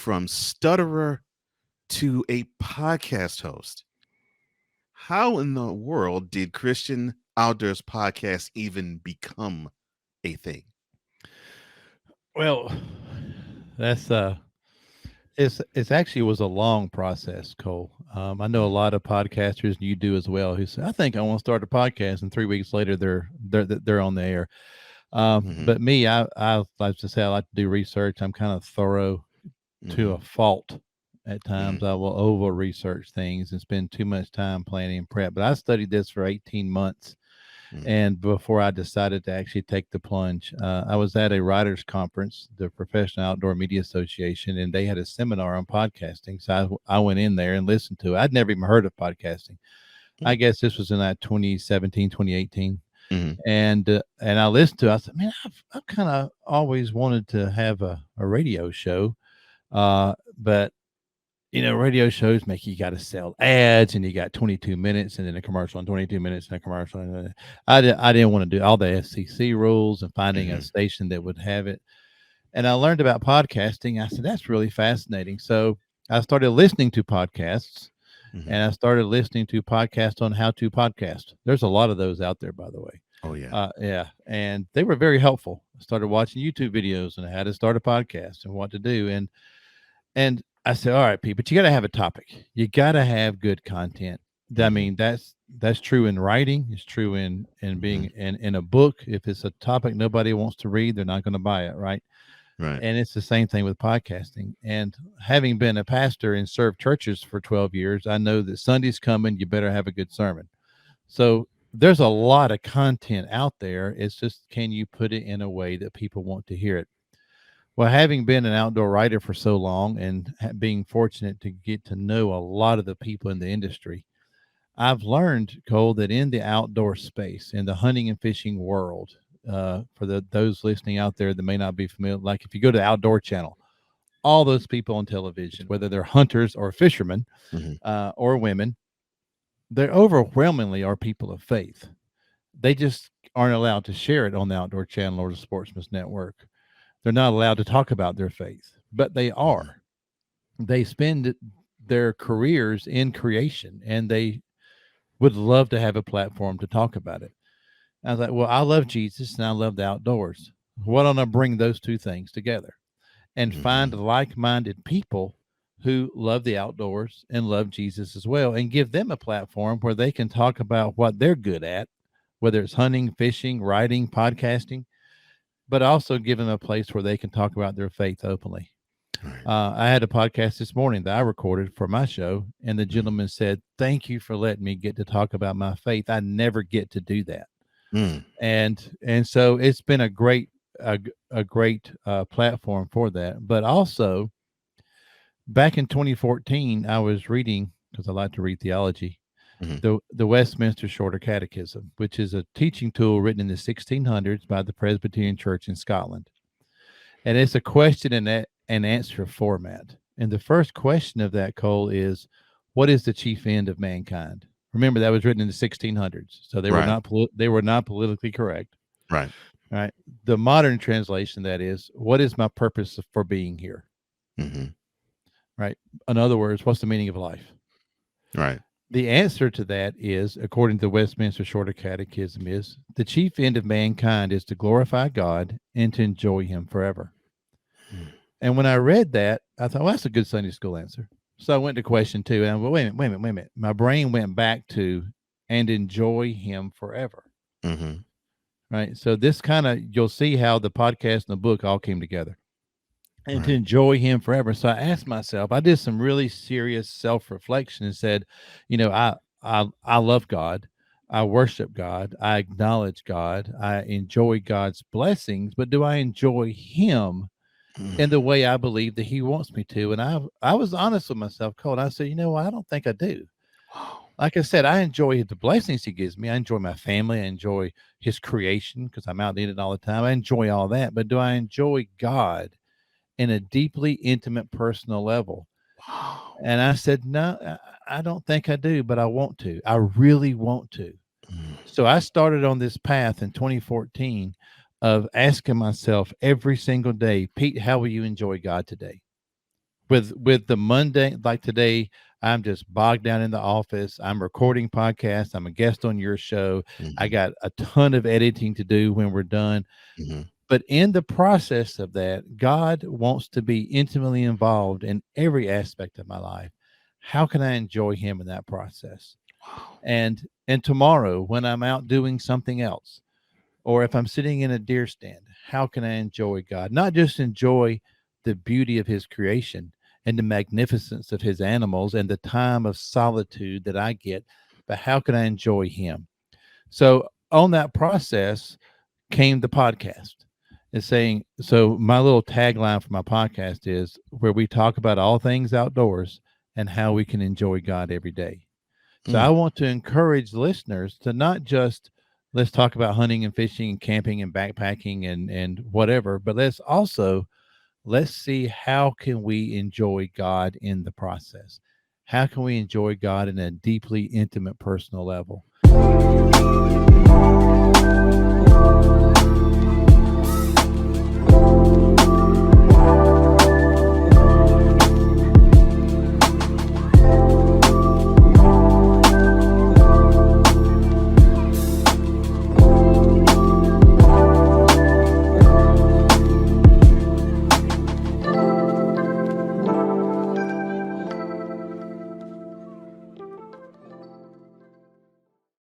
from stutterer to a podcast host. How in the world did Christian Outdoors Podcast even become a thing? Well, that's it's actually was a long process, Cole. I know a Mm, lot of podcasters, and you do as well, who say, "I think I want to start a podcast," and 3 weeks later, they're on the air. mhm, But me, I like to say I like to do research. I'm kind of thorough to a mhm, fault. At mhm, times, I will over research things and spend too much time planning and prep. But I studied this for 18 months, mhm, and before I decided to actually take the plunge, I was at a writers' conference, the Professional Outdoor Media Association, and they had a seminar on podcasting. So I went in there and listened to it. I'd never even heard of podcasting. I mm, guess this was in that 2017, 2018. mhm, And I listened to it. I said, man, I've kind of always wanted to have a radio show. But radio shows make you got to sell ads, and you got 22 minutes and then a commercial and 22 minutes and a commercial. And I didn't want to do all the FCC rules and finding a mhm, station that would have it. And I learned about podcasting. I said, that's really fascinating. So I started listening to podcasts, mhm. and I started listening to podcasts on how to podcast. There's a lot of those out there, by the way. Oh yeah. Yeah. And they were very helpful. I started watching YouTube videos on how to start a podcast and what to do. And I said, all right, Pete, but you got to have a topic. You got to have good content. I Mhm, mean, that's true in writing. It's true in being mhm. in a book. If it's a topic nobody wants to read, they're not going to buy it, right? Right. And it's the same thing with podcasting. And having been a pastor and served churches for 12 years, I know that Sunday's coming. You better have a good sermon. So there's a lot of content out there. It's just, can you put it in a way that people want to hear it? Well, having been an outdoor writer for so long and being fortunate to get to know a lot of the people in the industry, I've learned, Cole, that in the outdoor space, in the hunting and fishing world, for those listening out there that may not be familiar, like if you go to the Outdoor Channel, all those people on television, whether they're hunters or fishermen Mhm, or women, they overwhelmingly are people of faith. They just aren't allowed to share it on the Outdoor Channel or the Sportsman's Network. They're not allowed to talk about their faith, but they mhm, are. They spend their careers in creation, and they would love to have a platform to talk about it. I was like, well, I love Jesus and I love the outdoors. Why don't I bring those two things together and find mhm, like minded people who love the outdoors and love Jesus as well, and give them a platform where they can talk about what they're good at, whether it's hunting, fishing, writing, podcasting, but also give them a place where they can talk about their faith openly. right. I had a podcast this morning that I recorded for my show, and the Mhm, gentleman said, "Thank you for letting me get to talk about my faith. I never get to do that." mm, And so it's been a great platform for that. But also, back in 2014, I was reading, because I like to read theology, mhm, the Westminster Shorter Catechism, which is a teaching tool written in the 1600s by the Presbyterian Church in Scotland. And it's a question and answer format. And the first question of that, Cole, is, what is the chief end of mankind? Remember, that was written in the 1600s, so right. they were not politically correct. Right. Right. The modern translation, that is, what is my purpose for being here? Mhm, Right. In other words, what's the meaning of life? right. The answer to that is, according to the Westminster Shorter Catechism, is the chief end of mankind is to glorify God and to enjoy Him forever. Mm, And when I read that, I thought, well, that's a good Sunday school answer. So I went to question two, and I went, wait a minute. My brain went back to, and enjoy Him forever. mhm, Right. So this kind of, you'll see how the podcast and the book all came together, and to right. enjoy Him forever. So I asked myself, I did some really serious self reflection and said, I love God. I worship God. I acknowledge God. I enjoy God's blessings, but do I enjoy Him in the Mm, way I believe that He wants me to? And I was honest with myself, Cole. And I said, what? I don't think I do. wow. Like I said, I enjoy the blessings He gives me. I enjoy my family. I enjoy His creation because I'm out in it all the time. I enjoy all that. But do I enjoy God in a deeply intimate, personal level? Wow. And I said, no, I don't think I do, but I want to. I really want to. Mm, So I started on this path in 2014 of asking myself every single day, Pete, how will you enjoy God today? with the Monday, like today, I'm just bogged down in the office. I'm recording podcasts. I'm a guest on your show. I Mhm, got a ton of editing to do when we're done. mhm. But in the process of that, God wants to be intimately involved in every aspect of my life. How can I enjoy him in that process? Wow. And tomorrow when I'm out doing something else, or if I'm sitting in a deer stand, how can I enjoy God? Not just enjoy the beauty of his creation and the magnificence of his animals and the time of solitude that I get, but how can I enjoy him? So on that process came the podcast. It's saying, so my little tagline for my podcast is where we talk about all things outdoors and how we can enjoy God every day. So I Mm. want to encourage listeners to not just let's talk about hunting and fishing and camping and backpacking and whatever, but let's see how can we enjoy God in the process. How can we enjoy God in a deeply intimate personal level?